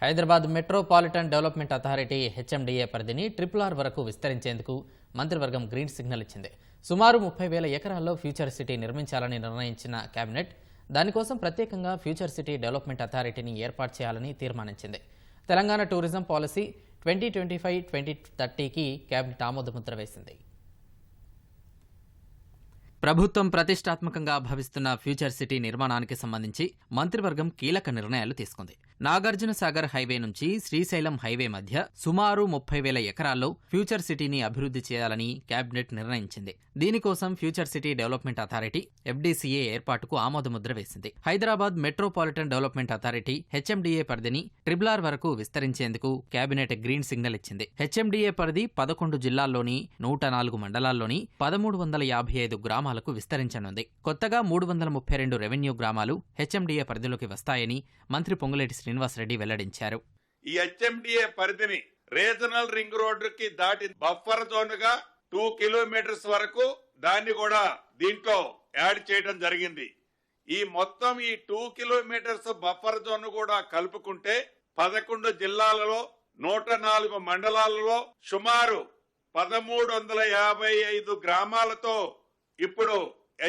Hyderabad metropolitan development authority HMDA పరిధిని RRR వరకు విస్తరించేందుకు మంత్రివర్గం గ్రీన్ సిగ్నల్ ఇచ్చింది. సుమారు 30,000 ఎకరాల్లో ఫ్యూచర్ సిటీ నిర్మించాలని నిర్ణయించిన కేబినెట్ దానికోసం ప్రత్యేకంగా ఫ్యూచర్ సిటీ డెవలప్మెంట్ అథారిటీని ఏర్పాటు చేయాలని తీర్మానించింది. తెలంగాణ టూరిజం పాలసీ 2025-2030కి కేబినెట్ ఆమోదముద్ర వేసింది. ప్రభుత్వం ప్రతిష్టాత్మకంగా భావిస్తున్న ఫ్యూచర్ సిటీ నిర్మాణానికి సంబంధించి మంత్రివర్గం కీలక నిర్ణయాలు తీసుకుంది. నాగార్జున సాగర్ హైవే నుంచి శ్రీశైలం హైవే మధ్య సుమారు 30,000 ఎకరాల్లో ఫ్యూచర్ సిటీని అభివృద్ధి చేయాలని కేబినెట్ నిర్ణయించింది. దీనికోసం future city development authority FDCA ఏర్పాటుకు ఆమోదముద్ర వేసింది. Hyderabad metropolitan development authority HMDA పరిధిని RRR వరకు విస్తరించేందుకు కేబినెట్ గ్రీన్ సిగ్నల్ ఇచ్చింది. HMDA పరిధి 11 జిల్లాల్లోని 104 మండలాల్లోని 1,355 గ్రామాలకు విస్తరించనుంది. కొత్తగా 332 రెవెన్యూ గ్రామాలు HMDA పరిధిలోకి వస్తాయని మంత్రి పొంగులేటి శ్రీనివాసరెడ్డి వెల్లడించారు. ఈ HMDA పరిధిని రీజనల్ రింగ్ రోడ్డుకి దాటి బఫర్ జోన్ గా 2 కిలోమీటర్స్ వరకు దాన్ని కూడా దీంట్లో యాడ్ చేయడం జరిగింది. ఈ మొత్తం ఈ 2 కిలోమీటర్స్ బఫర్ జోన్ కూడా కలుపుకుంటే 11 జిల్లాలలో 104 మండలాలలో సుమారు 1,355 గ్రామాలతో ఇప్పుడు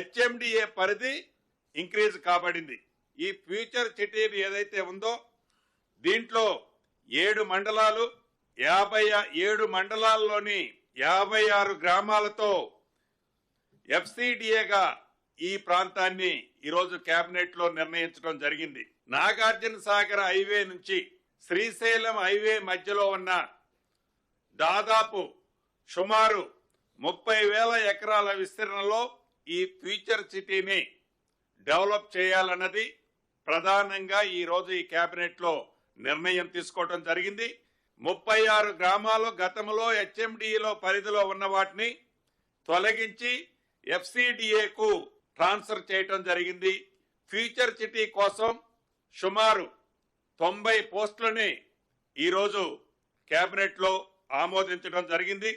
HMDA పరిధి ఇంక్రీజ్ కాబడింది. ఈ ఫ్యూచర్ సిటీ ఏదైతే ఉందో దీంట్లో 7 మండలాలు 57 మండలాల్లోని 56 గ్రామాలతో FCDAగా ఈ ప్రాంతాన్ని ఈరోజు కేబినెట్ లో నిర్ణయించడం జరిగింది. నాగార్జున సాగర్ హైవే నుంచి శ్రీశైలం హైవే మధ్యలో ఉన్న దాదాపు సుమారు 30,000 ఎకరాల విస్తీర్ణంలో ఈ ఫ్యూచర్ సిటీని డెవలప్ చేయాలన్నది ప్రధానంగా ఈ రోజు ఈ కేబినెట్ లో నిర్ణయం తీసుకోవడం జరిగింది. 36 గ్రామాలు గతంలో HMDAలో పరిధిలో ఉన్న వాటిని తొలగించి FCDAకు ట్రాన్స్ఫర్ చేయడం జరిగింది. ఫ్యూచర్ సిటీ కోసం సుమారు 90 పోస్టులని ఈరోజు కేబినెట్ లో ఆమోదించడం జరిగింది.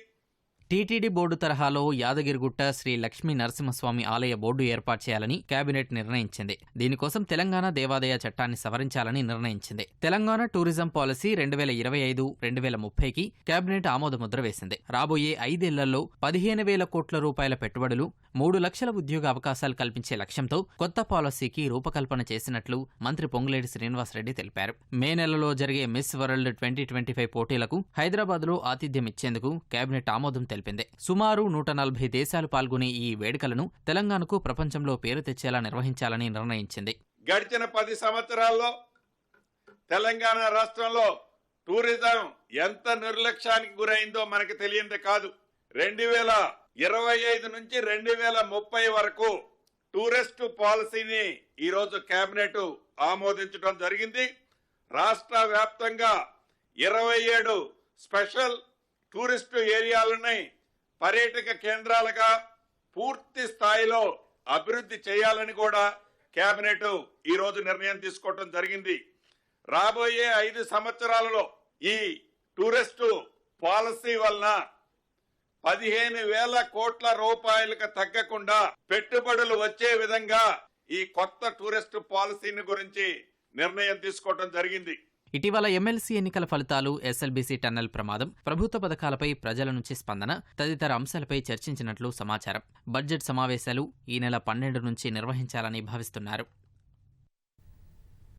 టీటీడీ బోర్డు తరహాలో యాదగిరిగుట్ట శ్రీ లక్ష్మీ నరసింహస్వామి ఆలయ బోర్డు ఏర్పాటు చేయాలని కేబినెట్ నిర్ణయించింది. దీనికోసం తెలంగాణ దేవాదాయ చట్టాన్ని సవరించాలని నిర్ణయించింది. తెలంగాణ టూరిజం పాలసీ 2025-2030కి కేబినెట్ ఆమోదముద్ర వేసింది. రాబోయే 5 ఏళ్లలో 15,000 కోట్ల రూపాయల పెట్టుబడులు 3 లక్షల ఉద్యోగ అవకాశాలు కల్పించే లక్ష్యంతో కొత్త పాలసీకి రూపకల్పన చేసినట్లు మంత్రి పొంగులేటి శ్రీనివాసరెడ్డి తెలిపారు. మే నెలలో జరిగే మిస్ వరల్డ్ 2025 పోటీలకు హైదరాబాద్లో ఆతిథ్యం ఇచ్చేందుకు కేబినెట్ ఆమోదం తెలిపింది. సుమారు 140 దేశాలు పాల్గొనే ఈ వేడుకలను తెలంగాణకు ప్రపంచంలో పేరు తెచ్చేలా నిర్వహించాలని నిర్ణయించింది. గడిచిన 10 సంవత్సరాల్లో తెలంగాణ రాష్ట్రంలో టూరిజం ఎంత నిర్లక్ష్యానికి గురైందో మనకు తెలియంది కాదు. 2025 నుంచి 2030 వరకు టూరిస్ట్ పాలసీని ఈరోజు కేబినెట్ ఆమోదించడం జరిగింది. రాష్ట్ర వ్యాప్తంగా 27 స్పెషల్ టూరిస్టు ఏరియాలని పర్యాటక కేంద్రాలుగా పూర్తి స్థాయిలో అభివృద్ధి చేయాలని కూడా కేబినెట్ ఈ రోజు నిర్ణయం తీసుకోవడం జరిగింది. రాబోయే 5 సంవత్సరాలలో ఈ టూరిస్టు పాలసీ వలన 15,000 కోట్ల రూపాయలకు తగ్గకుండా పెట్టుబడులు వచ్చే విధంగా ఈ కొత్త టూరిస్టు పాలసీని గురించి నిర్ణయం తీసుకోవడం జరిగింది. ఇటీవల ఎమ్మెల్సీ ఎన్నికల ఫలితాలు, SLBC టన్నెల్ ప్రమాదం, ప్రభుత్వ పథకాలపై ప్రజల నుంచి స్పందన తదితర అంశాలపై చర్చించినట్లు సమాచారం. బడ్జెట్ సమావేశాలు ఈ నెల 12 నుంచి నిర్వహించాలని భావిస్తున్నారు.